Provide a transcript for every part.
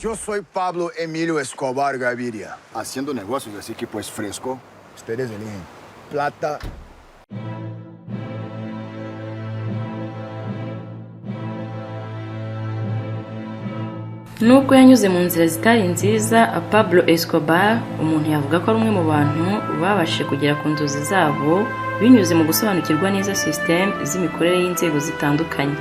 Yo soy Pablo Emilio Escobar Gaviria. Haciendo negocios, así que pues fresco. Ustedes eligen plata. Nubwo yanyuze mu nzira zitari nziza, Pablo Escobar umuntu yavuga ko ari umwe mu bantu babashije kugera ku nzozi zabo binyuze mu gusobanukirwa neza system z'imikorere y'inzego zitandukanye.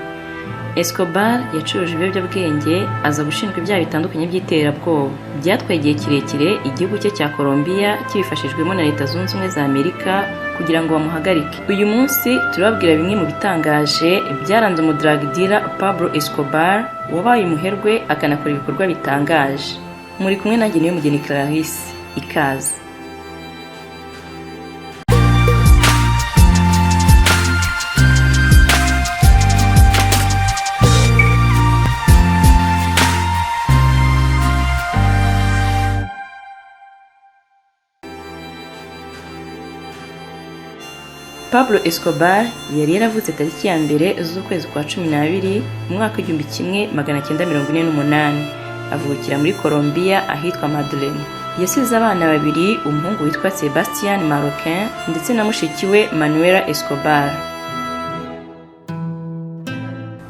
Escobar yacuruje ibiyobyabwenge, aza gushinjwa ibyaha bitandukanye by'iterabwoba. Byatwaye igihe kirekire igihugu cye cya Colombia kibifashijwemo na Leta Zunze Ubumwe za Amerika kugira ngo bamuhagarike. Uyu munsi turababwira bimwe mu bitangaje byaranze umudrag dealer Pablo Escobar wabaye umuherwe akanakora ibikorwa bitangaje. Muri kumwe nanjye niwe mugeni Clarisse, ikaze. Pablo Escobar yari yaravutse tariki ya mbere z'ukwezi kwa 12 mu mwaka w'1948. Avukira muri Colombia ahitwa Medellín. Yasize abana babiri, umuhungu witwa Sebastián Marroquín ndetse na mushiki we Manuela Escobar.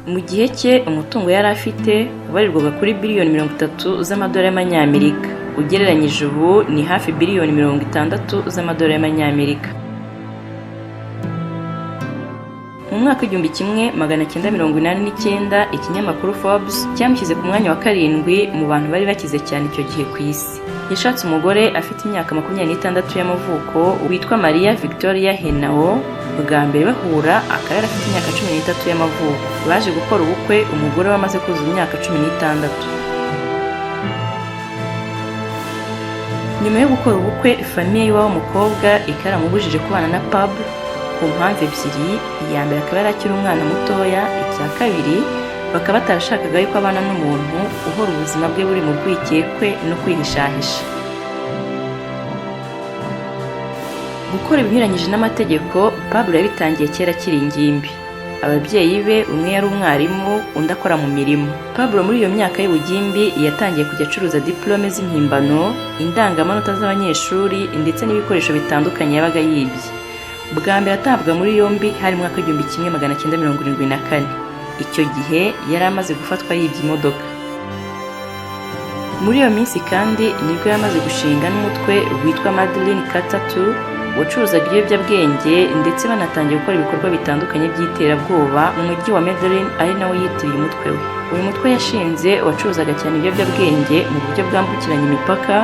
Mu gihe cye umutungo yari afite ubarirwaga kuri biliyoni 30 z'amadolari y'amanyamerika. Ugereranyije ubu ni hafi biliyoni 60 z'amadolari y'amanyamerika. Mu mwaka w'1989 ikinyamakuru Forbes cyamushyize ku mwanya wa 7 mu bantu bari bakize cyane icyo gihe ku isi. Yashatse umugore afite imyaka 26 y'amavuko witwa Maria Victoria Henao. Bwa mbere bahura akaba yari afite imyaka 13 y'amavuko. Baje gukora ubukwe umugore wamaze kuzuza imyaka 16. Nyuma yo gukora ubukwe, famiye y'uwo mukobwa ikaramubujije kubana na Pablo ku mpamvu ebyiri. Iya mbere akaba yari akiri umwana mutoya, icya kabiri bakaba batarashakaga yuko abana n'umuntu uhora ubuzima bwe buri mu rwikekwe no kwihishahisha. Gukora ibinyuranyije n'amategeko Pablo yabitangiye kera akiri ingimbi. Ababyeyi be umwe yari umwarimu, undi akora mu mirimo. Pablo muri iyo myaka y'ubugimbi yatangiye kujya acuruza diplome z'impimbano, indangamanota z'abanyeshuri ndetse n'ibikoresho bitandukanye yabaga yibye. Bwa mbere atabwa muri yombi hari mu mwaka w'1974. Icyo gihe yari amaze gufatwa yibye imodoka. Muri iyo minsi kandi nibwo yamaze gushinga n'umutwe witwa Medellín Cartel wacuruzaga ibiyobyabwenge ndetse banatangiye gukora ibikorwa bitandukanye by'iterabwoba mu mujyi wa Medellín, ari nawe yitiriye umutwe we. Uyu mutwe yashinze wacuruzaga cyane ibiyobyabwenge mu buryo bwambukiranya imipaka,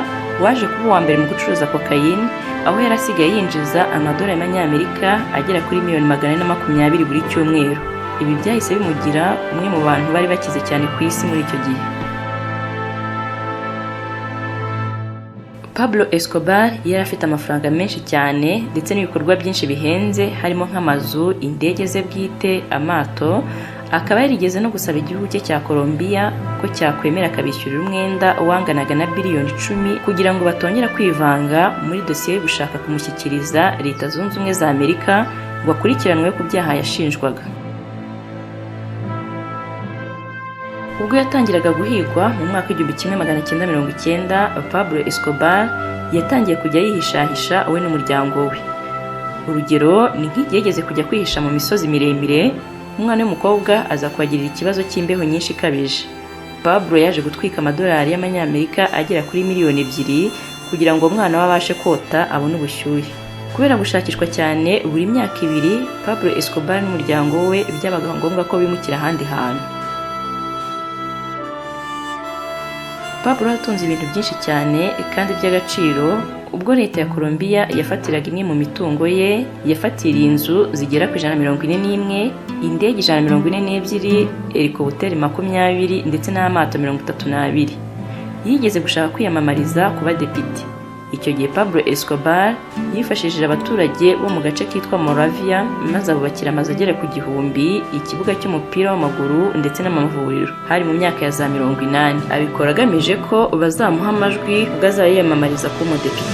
waje kuba uwa mbere mu gucuruza cocaine, aho yarasigaye yinjiza amadolari y'amanyamerika agera kuri miliyoni 420 buri cyumweru. Ibi byahise bimugira umwe mu bantu bari bakize cyane ku isi muri icyo gihe. Pablo Escobar yari afite amafaranga menshi cyane ndetse n'ibikorwa byinshi bihenze, harimo nk'amazu, indege ze bwite, amato. Akaba yarigeze no gusaba igihugu cye cya Colombia ko cyakwemera akabishyurira umwenda wanganaga na biliyoni 10 kugira ngo batongera kwivanga muri dosiye yo gushaka kumushyikiriza Leta Zunze Ubumwe za Amerika ngo akurikiranwe ku byaha yashinjwaga. Ubwo yatangiraga guhigwa mu mwaka w'1990, Pablo Escobar yatangiye kujya yihishahisha we n'umuryango we. Urugero ni nk'igihe yageze kujya kwihisha mu misozi miremire, umwana w'umukobwa aza kwagirira ikibazo cy'imbeho nyinshi ikabije. Pablo yaje gutwika amadolari y'amanyamerika agera kuri miliyoni 2 kugira ngo umwana we abashe kota abone ubushyuhe. Kubera gushakishwa cyane buri myaka 2, Pablo Escobar n'umuryango we byabaga ngombwa ko bimukira ahandi hantu. Pablo yatunze ibintu byinshi cyane kandi by'agaciro. Ubwo Leta ya Colombia yafatiraga imwe mu mitungo ye, yafatiriye inzu zigera ku 141, indege 142, helikopteri 20 ndetse n'amato 32. Yigeze gushaka kwiyamamariza kuba depite. Icyo gihe Pablo Escobar yifashishije abaturage bo mu gace kitwa Moravia maze abubakira amazu agera ku 1000, ikibuga cy'umupira w'amaguru ndetse n'amavuriro. Hari mu myaka ya za 80. Abikora agamije ko bazamuha amajwi ubwo azayiyamamariza kuba umudepite.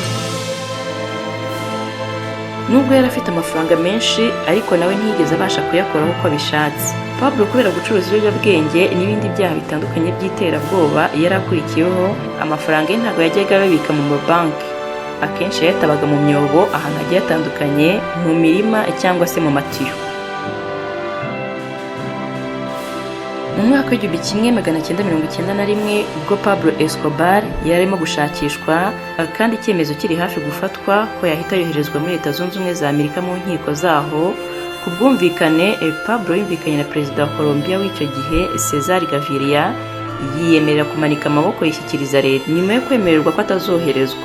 nubwo yari afite amafaranga menshi ariko nawe ntiyigeze abasha kuyakoraho uko abishatse. Pablo kubera gucuruza ibiyobyabwenge n'ibindi byaha bitandukanye by'iterabwoba yari akurikiyeho, amafaranga ye ntabwo yajyaga ababika mu mabanki. Akenshi yayatabaga mu myobo ahantu hagiye hatandukanye, mu mirima cyangwa se mu matiyo. Mu mwaka w'igihumbi kimwe magana cyenda mirongo icyenda na rimwe ubwo Pablo Escobar yari arimo gushakishwa kandi icyemezo kiri hafi gufatwa ko yahita yoherezwa muri Leta Zunze Ubumwe za Amerika mu nkiko zaho, ku bwumvikane Pablo yumvikanye na perezida wa Colombia w'icyo gihe Cesar Gaviria, yiyemerera kumanika amaboko yishyikiriza leta nyuma yo kwemererwa ko atazoherezwa.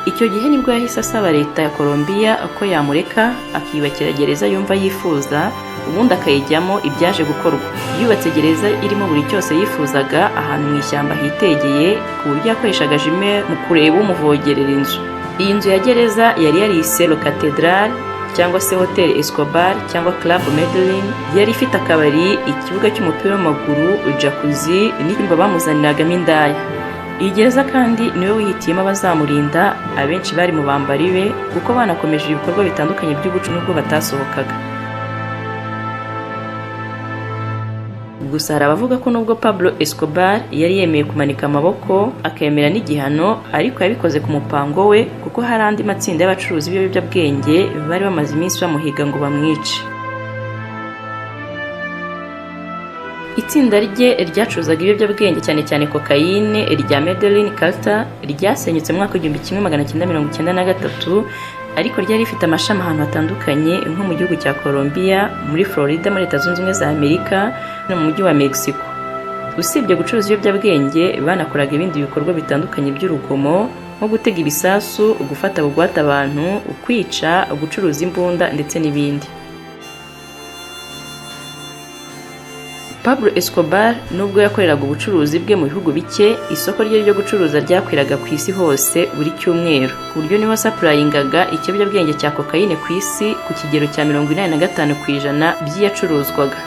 Icyo gihe nibwo yahise asaba leta ya Colombia ko yamureka akiyubakira gereza yumva yifuza, ubundi akayijyamo ibyaje gukorwa. Yubatse gereza irimo buri cyose yifuzaga ahantu mu ishyamba hitegeye, ku buryo yakoreshaga jime mu kureba umuvogerera inzu. Iyi nzu ya gereza yari yarise Le Catedral cyangwa se Hotel Escobar cyangwa Club Medellin, yari ifite akabari, ikibuga cy'umupira w'amaguru, jacuzzi n'icyumba bamuzaniragamo indaya. Iyi gereza kandi niwe wihitiyemo abazamurinda, abenshi bari mu bambari be kuko banakomeje ibikorwa bitandukanye by'ubucuruzi nubwo batasohokaga. Gusa hari abavuga ko nubwo Pablo Escobar yari yemeye kumanika amaboko akemera n'igihano, ariko yabikoze ku mupango we kuko hari andi matsinda y'abacuruzi b'ibiyobyabwenge bari bamaze iminsi bamuhiga ngo bamwice. Itsinda rye ryacuruzaga ibiyobyabwenge cyane cyane kokayine rya Medellin Cartel ryasenyutse mu mwaka w'igihumbi kimwe magana cyenda mirongo icyenda na gatatu, ariko ryari rifite amashami ahantu hatandukanye nko mu gihugu cya Colombia, muri Florida muri Leta Zunze Ubumwe za Amerika no mu mujyi wa Mexico. Usibye gucuruza ibiyobyabwenge banakoraga ibindi bikorwa bitandukanye by'urugomo nko gutega ibisasu, gufata bugwate abantu, kwica, gucuruza imbunda ndetse n'ibindi. Pablo Escobar nubwo yakoreraga ubucuruzi bwe mu bihugu bike, isoko rye ryo gucuruza ryakwiraga ku isi hose buri cyumweru, ku buryo niho supplyingaga ikiyobyabwenge cya kokayine ku isi ku kigero cya 85% by'iyacuruzwaga.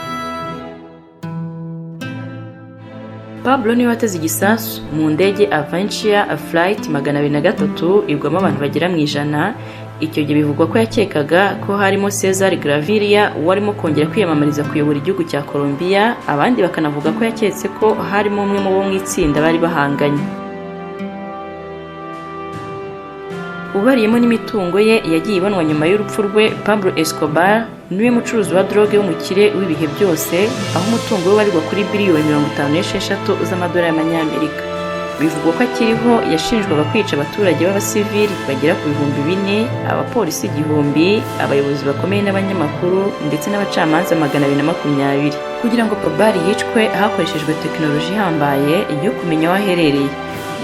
Pablo niwe wateze igisasu mu ndege Avianca Flight 203 igwamo abantu bagera mu 100. Icyo gihe bivugwa ko yakekaga ko harimo Cesar Gaviria warimo kongera kwiyamamariza kuyobora igihugu cya Colombia, abandi bakanavuga ko yaketse ko harimo umwe mu bo mu itsinda bari bahanganye. Ubariyemo n'imitungo ye yagiye ibonwa nyuma y'urupfu rwe, Pablo Escobar niwe mucuruzi wa drogue w'umukire w'ibihe byose, aho umutungo we warirwa kuri biliyoni 56 z'amadolari y'amanyamerika. Bivugwa ko akiriho yashinjwaga kwica abaturage b'abasivili bagera ku 4,000, abapolisi 1,000, abayobozi bakomeye n'abanyamakuru ndetse n'abacamanza 220. Kugira ngo Pablo yicwe hakoreshejwe tekinoloji ihambaye yo kumenya aho aherereye.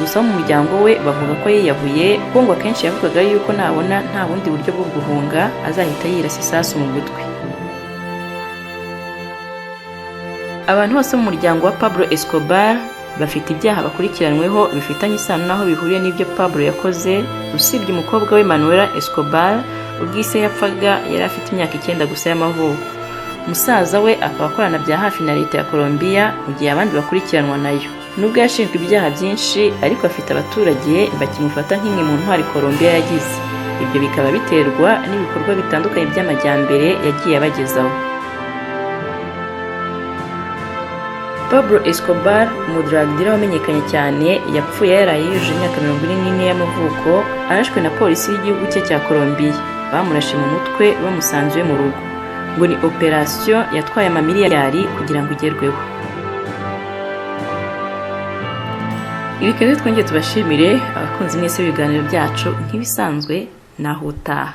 Gusa mu muryango we bavuga ko yiyahuye, kuko ngo akenshi yavugaga yuko nabona nta bundi buryo bwo guhunga azahita yirasa isasu mu gutwi. Abantu bose mu muryango wa Pablo Escobar bafite ibyaha bakurikiranweho bifitanye isano naho bihuriye n'ibyo Pablo yakoze, usibye umukobwa we Manuela Escobar ubwise yapfaga yari afite imyaka 9 gusa y'amavuko. Musaza we akaba akorana bya hafi na leta ya Colombia mu gihe abandi bakurikiranwa nayo. Nubwo yashinjwe ibyaha byinshi, ariko afite abaturage bakimufata nk'imwe mu ntwari Colombia yagize. Ibyo bikaba biterwa n'ibikorwa bitandukanye by'amajyambere yagiye abagezaho. Pablo Escobar, umudrag dealer wamenyekanye cyane, yapfuye yaraye yujuje imyaka 44 y'amavuko, arashwe na polisi y'igihugu cye cya Colombia. Bamurashe mu mutwe bamusanze mu rugo. Ngo ni operation yatwaye amamiliyari kugira ngo igerweho. Ibikaba twongeye tubashimire abakunzi mwese b'ibiganiro byacu nk'ibisanzwe, naho utaha.